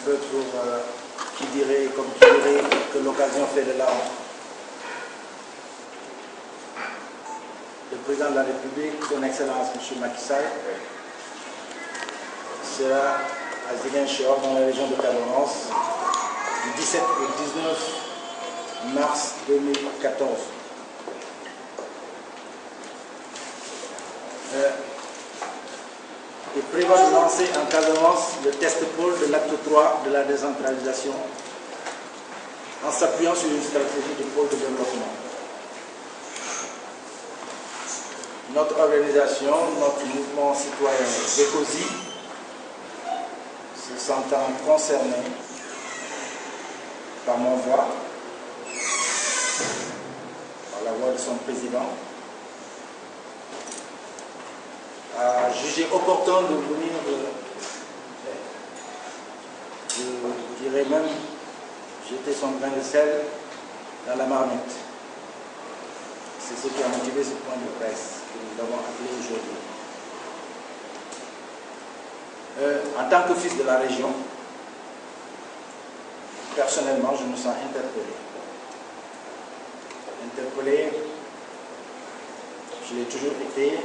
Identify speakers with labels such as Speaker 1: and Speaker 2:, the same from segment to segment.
Speaker 1: peu pour qui dirait que l'occasion fait de la honte. Le président de la République, son Excellence M. Macky Sall, sera à Ziguinchor, dans la région de Casamance, du 17 au 19 mars 2014. Il prévoit de lancer en Casamance le test pôle de l'acte 3 de la décentralisation en s'appuyant sur une stratégie de pôle de développement. Notre organisation, notre mouvement citoyen Vécosi, se sentant concerné par mon voix, par la voix de son président, a jugé opportun de venir, je dirais même, jeter son grain de sel dans la marmite. C'est ce qui a motivé ce point de presse que nous avons appelé aujourd'hui. En tant que fils de la région, personnellement, je me sens interpellé. Interpellé, je l'ai toujours été,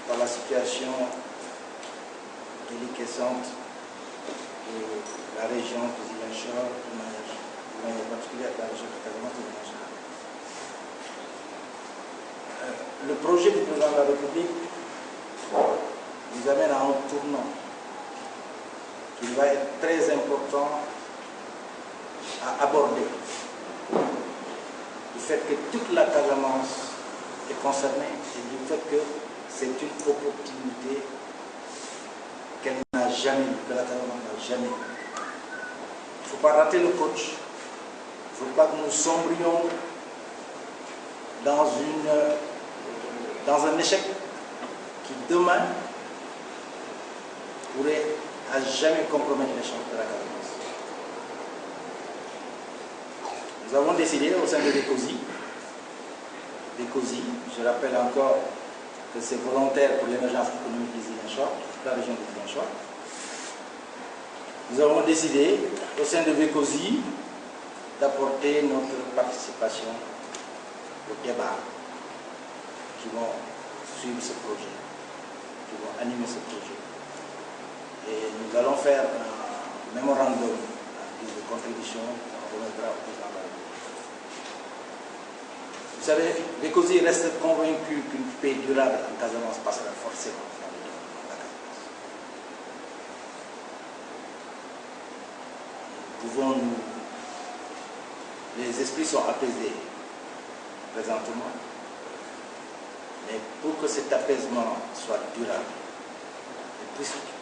Speaker 1: par la situation déliquescente de la région de Ziguinchor, de manière particulière de la région de Casamance et de Ziguinchor. Le projet du président de la République nous amène à un tournant qui va être très important à aborder. Du fait que toute la Casamance est concernée et du fait que c'est une opportunité qu'elle n'a jamais eue, que la Casamance n'a jamais eue. Il ne faut pas rater le coach. Il ne faut pas que nous sombrions dans un échec qui demain pourrait à jamais compromettre les chances de la Casamance. Nous avons décidé au sein de Vécosi, je rappelle encore que c'est volontaire pour l'émergence économique de Ziguinchor, la région de Ziguinchor. Nous avons décidé au sein de Vécosi d'apporter notre participation au débat qui vont suivre ce projet, qui vont animer ce projet. Et nous allons faire un mémorandum de contribution qu'on remettra au président de la République. Vous savez, Vécosi reste convaincu qu'une paix durable en Casamance passera forcément par le développement de la Casamance. Les esprits sont apaisés présentement, mais pour que cet apaisement soit durable,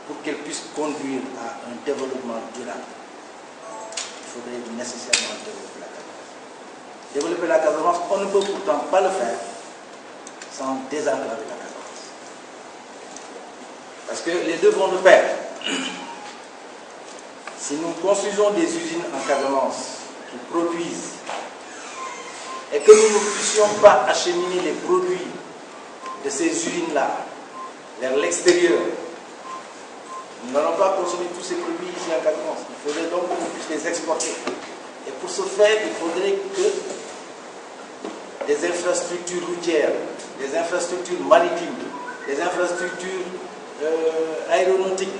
Speaker 1: pour qu'elle puisse conduire à un développement durable, il faudrait nécessairement développer la Casamance. Développer la Casamance, on ne peut pourtant pas le faire sans désenclaver la Casamance. Parce que les deux vont de pair. Si nous construisons des usines en Casamance qui produisent et que nous ne puissions pas acheminer les produits de ces usines-là vers l'extérieur, nous n'allons pas consommer tous ces produits ici en Casamance. Il faudrait donc qu'on puisse les exporter. Et pour ce faire, il faudrait que des infrastructures routières, des infrastructures maritimes, des infrastructures aéronautiques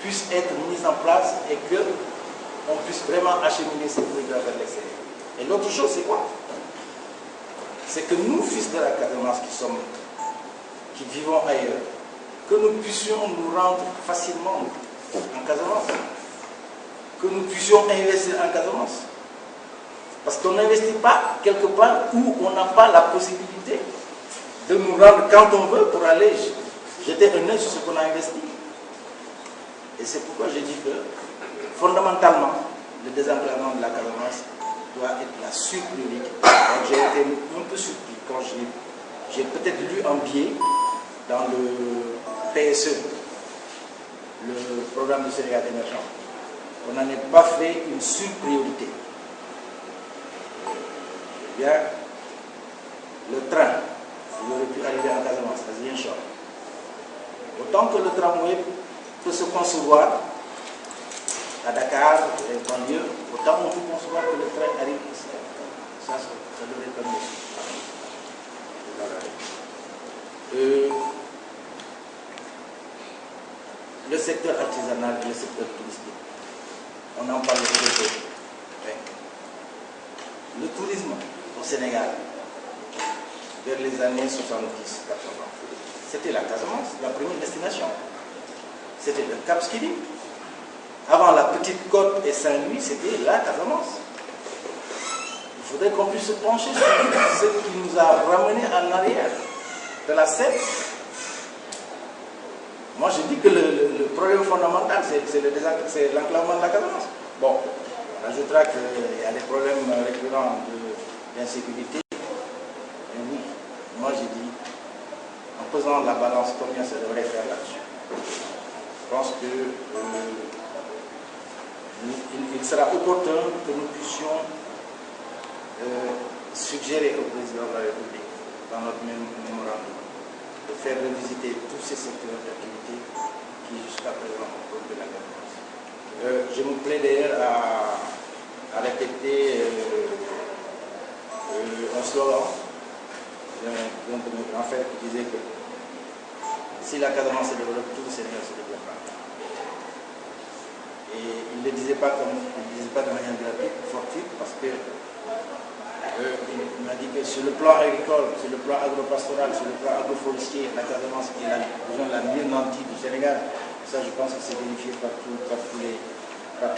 Speaker 1: puissent être mises en place et qu'on puisse vraiment acheminer ces produits vers l'extérieur. Et l'autre chose, c'est quoi? C'est que nous, fils de la Casamance qui vivons ailleurs, que nous puissions nous rendre facilement en Casamance, que nous puissions investir en Casamance. Parce qu'on n'investit pas quelque part où on n'a pas la possibilité de nous rendre quand on veut pour aller jeter un œil sur ce qu'on a investi. Et c'est pourquoi j'ai dit que, fondamentalement, le désenclavement de la Casamance doit être la surpriorité. Donc j'ai été un peu surpris quand j'ai peut-être lu en biais dans le PSE, le programme du Sénégal émergent, on n'en ait pas fait une surpriorité. Eh bien, le train, il aurait pu arriver en Casamance, à Ziguinchor. Autant que le tramway peut se concevoir à Dakar, et banlieue, autant on peut concevoir que le train arrive ici. Ça devrait être comme ça. Le secteur artisanal et le secteur touristique, on en parle très peu. Le tourisme au Sénégal, vers les années 70-80, c'était la Casamance, la première destination. C'était le Cap Skirring. Avant la Petite Côte et Saint-Louis, c'était la Casamance. Il faudrait qu'on puisse se pencher sur ce qui nous a ramenés en arrière de la Seine. Moi, je dis que le problème fondamental, c'est l'enclavement de la Casamance. Bon, on ajoutera qu'il y a des problèmes récurrents d'insécurité. Et oui, moi, j'ai dit, en pesant la balance, combien ça devrait faire là-dessus. Je pense que il sera opportun que nous puissions suggérer au président de la République, dans notre mémorandum, de faire revisiter tous ces secteurs d'activité qui jusqu'à présent ont produit la Casamance. Je me plais d'ailleurs à répéter un slogan d'un de mes grands frères qui disait que si la Casamance se développe, tout le Sénégal se développera. Et il ne le disait pas de manière gratuite, fortuite, parce que il m'a dit que sur le plan agricole, sur le plan agropastoral, sur le plan agroforestier, la Casamance est la mieux nantie du Sénégal. Ça, je pense que c'est vérifié par toute la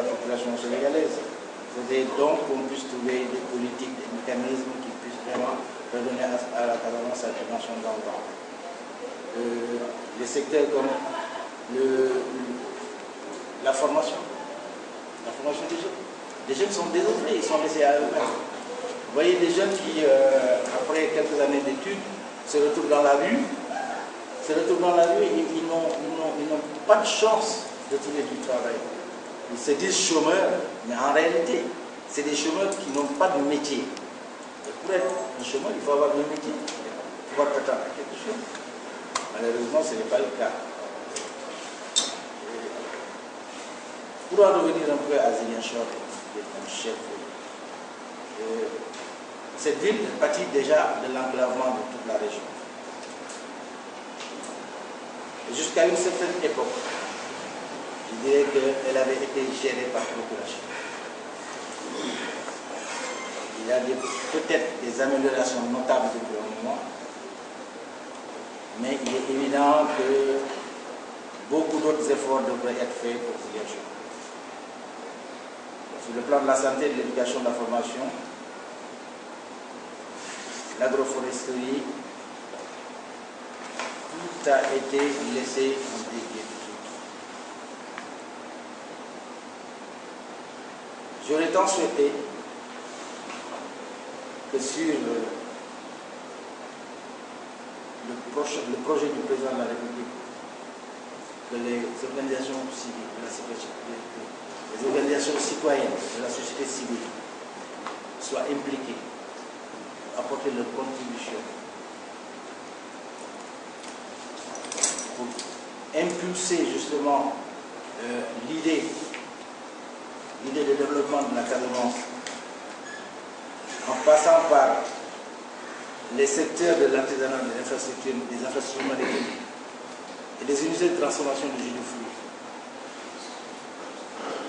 Speaker 1: population sénégalaise. Il faudrait donc qu'on puisse trouver des politiques, des mécanismes qui puissent vraiment redonner à la Casamance sa dimension dans le temps. Les secteurs comme la formation des jeunes. Les jeunes sont désœuvrés, ils sont laissés à eux-mêmes. Vous voyez des jeunes qui, après quelques années d'études, se retrouvent dans la rue. Ils n'ont pas de chance de trouver du travail. Ils se disent chômeurs, mais en réalité, c'est des chômeurs qui n'ont pas de métier. Et pour être un chômeur, il faut avoir un métier. Il faut pouvoir prétendre à quelque chose. Malheureusement, ce n'est pas le cas. Pour en revenir un peu à Ziguinchor, qui est un chef, cette ville pâtit déjà de l'enclavement de toute la région. Jusqu'à une certaine époque, je dirais qu'elle avait été gérée par procuration. Il y a peut-être des améliorations notables depuis un moment, mais il est évident que beaucoup d'autres efforts devraient être faits pour Ziguinchor. Sur le plan de la santé, de l'éducation, de la formation, l'agroforesterie, tout a été laissé en déguisement. J'aurais tant souhaité que sur le projet du président de la République, que les organisations civiles, les organisations citoyennes de la société civile soient impliquées, apporter leur contribution pour impulser justement l'idée de développement de la Casamance en passant par les secteurs de l'artisanat, des infrastructures maritimes et des unités de transformation de jus de fruits.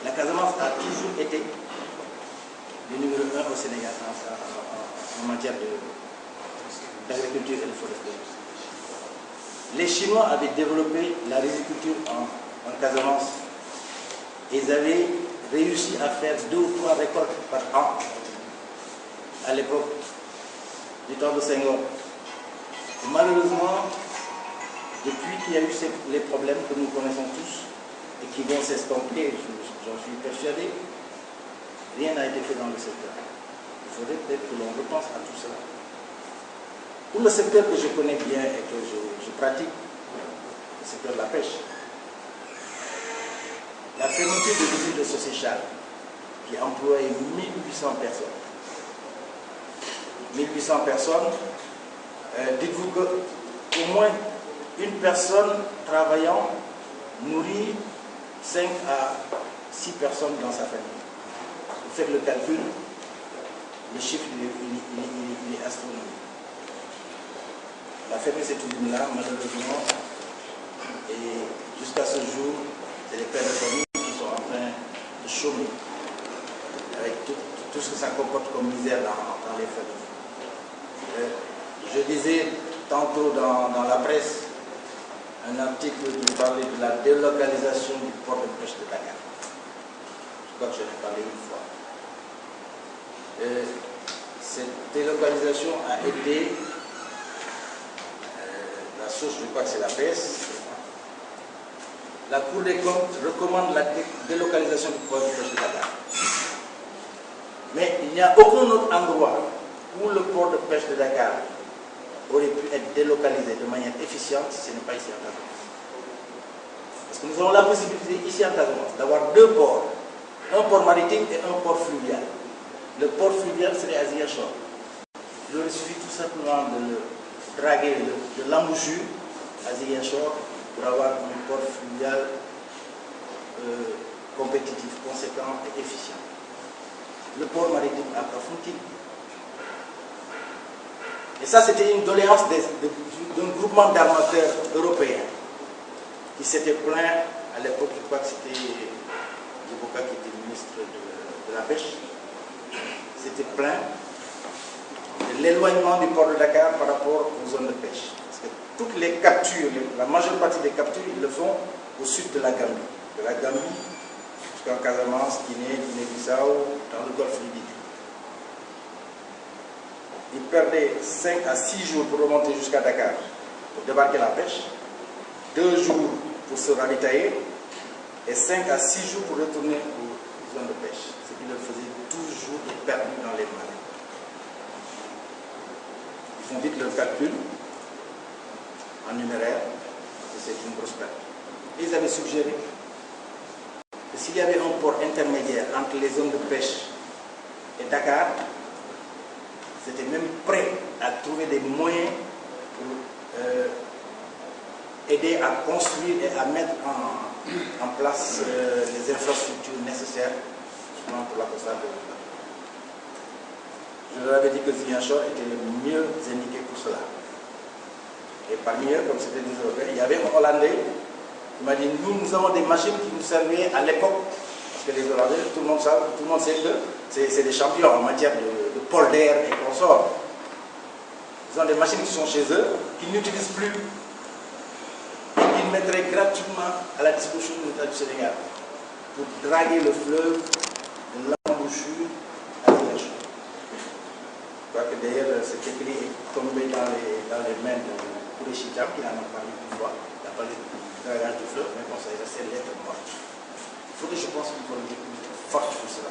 Speaker 1: La Casamance a toujours été le numéro 1 au Sénégal en matière d'agriculture et de foresterie. Les Chinois avaient développé la riziculture en Casamance et ils avaient réussi à faire 2 ou 3 récoltes par an à l'époque du temps de Senghor. Et malheureusement, depuis qu'il y a eu les problèmes que nous connaissons tous et qui vont s'estomper, j'en suis persuadé, rien n'a été fait dans le secteur. Il faudrait peut-être que l'on repense à tout cela. Pour le secteur que je connais bien et que je pratique, le secteur de la pêche, la fermeture de l'usine de Socéchal, qui employait 1800 personnes. 1800 personnes, dites-vous qu'au moins une personne travaillant nourrit 5 à 6 personnes dans sa famille. Vous faites le calcul, le chiffre il est astronomique. La fermer cette usine-là, malheureusement, et jusqu'à ce jour, c'est les pères de famille qui sont en train de chômer, avec tout ce que ça comporte comme misère dans les familles. Je disais tantôt dans la presse un article qui parlait de la délocalisation du port de pêche de Dakar. Je crois que j'en ai parlé une fois. Cette délocalisation a été, la source, je crois que c'est la presse, la Cour des comptes recommande la délocalisation du port de pêche de Dakar. Mais il n'y a aucun autre endroit où le port de pêche de Dakar aurait pu être délocalisé de manière efficiente si ce n'est pas ici en Casamance. Parce que nous avons la possibilité ici en Casamance d'avoir deux ports, un port maritime et un port fluvial. Le port fluvial serait à Ziguinchor. Il aurait suffi tout simplement de le draguer de l'embouchure à Ziguinchor pour avoir un port fluvial compétitif, conséquent et efficient. Le port maritime à Kafountine. Et ça, c'était une doléance d'un groupement d'armateurs européens qui s'était plaint à l'époque, je crois que c'était Djiboka qui était ministre de la Pêche, s'était plaint de l'éloignement du port de Dakar par rapport aux zones de pêche. Parce que toutes les captures, la majeure partie des captures, ils le font au sud de la Gambie. De la Gambie jusqu'en Casamance, Guinée, Guinée-Bissau, dans le golfe libyen. Ils perdaient 5 à 6 jours pour remonter jusqu'à Dakar, pour débarquer la pêche, 2 jours pour se ravitailler, et 5 à 6 jours pour retourner aux zones de pêche. Ce qui leur faisait toujours des pertes dans les marées. Ils font vite leur calcul en numéraire, et c'est une grosse perte. Et ils avaient suggéré que s'il y avait un port intermédiaire entre les zones de pêche et Dakar, c'était même prêt à trouver des moyens pour aider à construire et à mettre en place les infrastructures nécessaires pour la conservation de l'eau. Je leur avais dit que Ziguinchor était le mieux indiqué pour cela. Et parmi eux, comme c'était des Européens, il y avait un Hollandais qui m'a dit, nous avons des machines qui nous servaient à l'époque, parce que les Hollandais, tout le monde sait que c'est des champions en matière de polder et consorts. Ils ont des machines qui sont chez eux, qu'ils n'utilisent plus, et qu'ils mettraient gratuitement à la disposition de l'État du Sénégal pour draguer le fleuve de l'embouchure à Ziguinchor. Je crois que d'ailleurs cet écrit est tombé dans les mains de Kourechi Thiam, qui en a parlé une fois. Il a parlé du dragage du fleuve, mais bon, ça est resté lettre morte. Il faut que je pense qu'il faut une écoute forte sur cela.